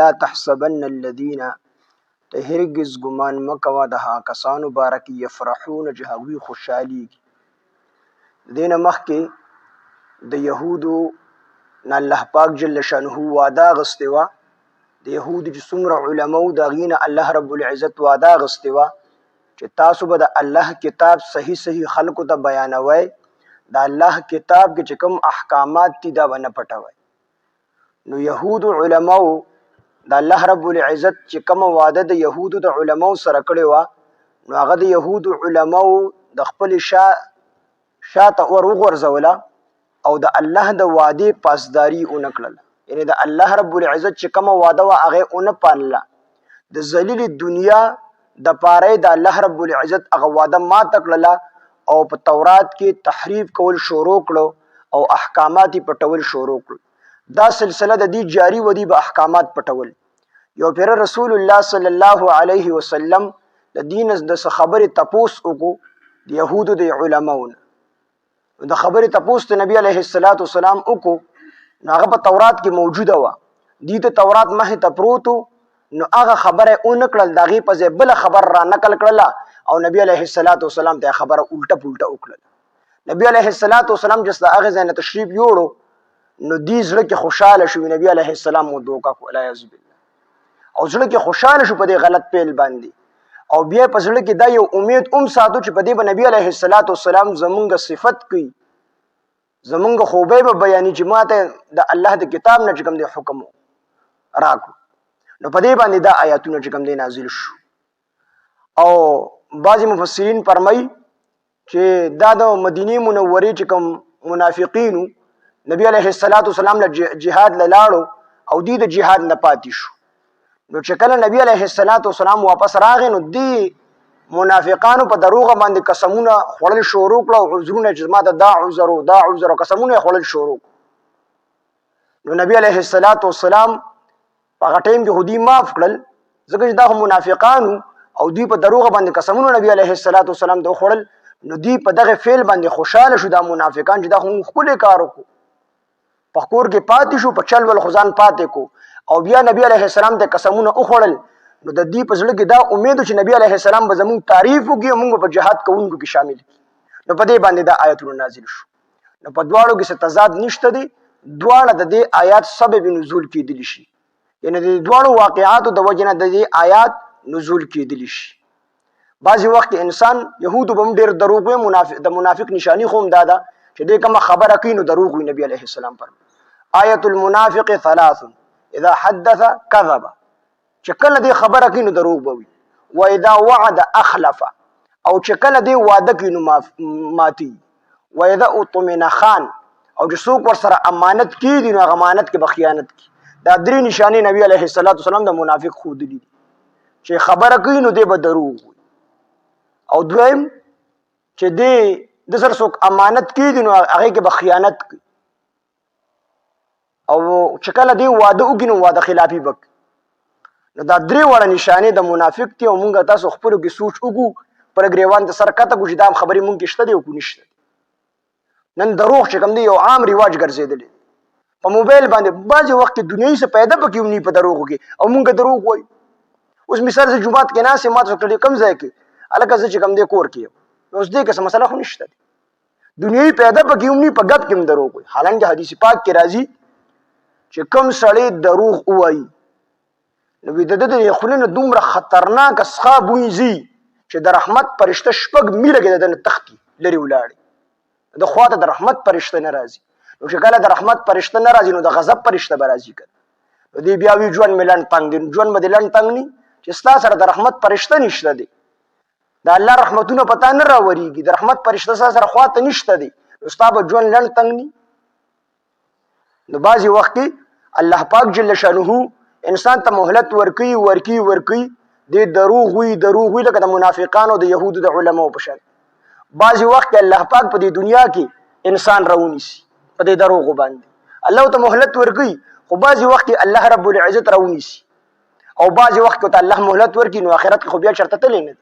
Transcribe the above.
لا تحسبن الذين هرگز گمان مکوا د ها کسانو بارک یفرحون جهوی خوشحالی دین مخکې د یهودو نه الله پاک جل شانه وعده غستې وه د یهودو چې څومره علما وو د هغې نه الله رب العزت وعده غستې وه چې تاسو به د الله کتاب صحیح خلکو ته بیانوئ د الله کتاب کې چې کوم احکامات دي دا به نه پټوئ نو یهودو علماو د الله رب العزت چې کوم وعده د یهودو د علماو سره کړې وه نو هغه د یهودو علماو د خپل شاته ور وغورځوله او د الله د وعدې پاسداري ونه کړله یعنې د الله رب العزت چې کومه وعده وه هغه یې ونه پالله د ذلیل دنیا د پاره د الله رب العزت هغه وعده ماته کړله او په تورات کې تحریف کول شروع کړو او احکامات یې پټول شروع کړل دا سلسله د دې جاری ودی به احکامات پټول یو پیر رسول الله صلی الله علیه وسلم د دین د خبرې تپوس وکړو د یهودو د علماونو د خبرې تپوس ته نبی علیه الصلاۃ والسلام وکړو نو هغه په تورات کې موجوده وه دې ته تورات مخې ته پروت نو هغه خبره ونه کړل د هغې په ځای بله خبر را نقل کړله او نبی علیه الصلاۃ والسلام ته خبره الټه پلټه وکړله نبی علیه الصلاۃ والسلام چې د هغې ځای نه تشریف یوړو نو دی زړه کې خوشاله شو نبی علیه السلام مو دوکه کو والعیاذ بالله او زړه کې خوشاله شو په دې غلط پیل باندې او بیا په زړه کې دا یو امید ساتو چې په دې به نبی علیه الصلاۃ والسلام زمونږ صفت کوي زمونږ خوبۍ به بیانې چې ماته د الله د کتاب نه چې کوم دی حکم راکړو نو په دې باندې دا آیاتونه چې کوم دی نازل شو او بعضې مفسرین فرمایي چې دا د مدینې منورې چې کوم منافقینو نبی علیه الصلاۃ والسلام له جهاد لاړو او دی د جهاد نه پاتې شو نو چې کله نبی علیه الصلاۃ والسلام واپس راغی نو دی منافقانو په دروغه باندې قسمونه خوړل شروع کړه او عذرونه چې ماته دا عذر او دا عذر او قسمونه خوړل شروع نو نبی علیه الصلاۃ والسلام په هغه ټایم کې خو دوی معاف کړل ځکه چې دا منافقانو او دوی په دروغه باندې قسمونه نبی علیه الصلاۃ والسلام ته وخوړل نو دوی په دغه فعل باندې خوشحاله شو دا منافقان چې دا خو موږ ښکلی کار وکړو په کور کې پاتې شو په چل ول خزان پاتې کو او بیا نبی علیه السلام ته قسمونه وخوړل نو د دې په زړه کې دا امید چې نبی علیه السلام به زموږ تعریف وکړي او موږ په جهاد کوونکو کې شامل کړي نو په دې باندې دا آیتونه نازل شو نو په دواړو کې څه تضاد نشته دی دواړه د دې آیات سبب نزول کېدلی شي یعنی د دواړو واقعاتو د وجې نه د دې آیات نزول کېدلی شي بعضې وخت انسان یهودو به هم ډېر دروغ وي د منافق نشاني خو هم دا ده چې دی کومه خبره کوي نو دروغ وي نبی علیه السلام فرمایي آیت المنافق ثلاث اذا حدث كذب چې کله دی خبره کوي نو دروغ به وي و اذا وعد اخلف او چې کله دی وعده کوي نو ماتي و اذا اؤتمن خان او چې څوک ورسره امانت کېږي نو هغه امانت کې به خیانت کوي دا درې نشانې نبی علیه الصلاۃ والسلام د منافق ښودلي دي چې خبره کوي نو دی به دروغ وي او دویم چې دی د سره څوک امانت کېږي نو هغې کې به خیانت کوي او چې کله دی واده وکړي نو واده خلافي به نو دا درې واړه نشانې د منافق دي او مونږ تاسو خپلو کې سوچ وکړو پر ګریوان ته سر کته کړو چې دا خبرې مونږ کې شته دی او که نشته نن دروغ چې کوم دی یو عام رواج ګرځېدلی په موبایل باندې بعضې وخت کې دنیایي څه پیدا پکې هم نه په دروغو کې او مونږ دروغ وایو اوس مثال زه جومات کې ناست یم ما ته څوک کوم ځای کې هلکه زه چې کوم دی کور کې یم اوس دې کې څه مسله خو نشته دی دنیایي پیدا پکې هم نه په ګپ کې هم دروغ وایي حالانکه حدیث پاک کې راځي چې کوم سړی دروغ ووایي نو د ده د خولې نه دومره خطرناک څښا بوی ځي چې د رحمت فرشته شپږ میله کې د ده نه تښتي لرې ولاړې د خوا ته د رحمت فرشته نه راځي نو چې کله د رحمت فرشته نه راځي نو د غضب فرشته به راځي که نو دی بیا وي ژوند مې لنډ تنګ دی ژوند به دې لنډ تنګ ني چې ستا سره د رحمت فرشته نشته دی د الله رحمتونه په تا نه راورېږي د رحمت فرشته ستا سره خوا ته نشته دی نو ستا به ژوند لنډ تنګ ني نو بعضې وخت کې الله پاک جل شانه انسان ته مهلت ورکوي دی دروغ وي لکه د منافقانو د یهودو د علماو په شان بعضې وخت کې الله پاک په دې دنیا کې انسان راونیسي په دې دروغو باندې الله ته مهلت ورکوي خو بعضې وخت کې الله رب العزت راونیسي او بعضې وخت کې ته الله مهلت ورکوي نو آخرت کې خو بیا چېرته تللی نه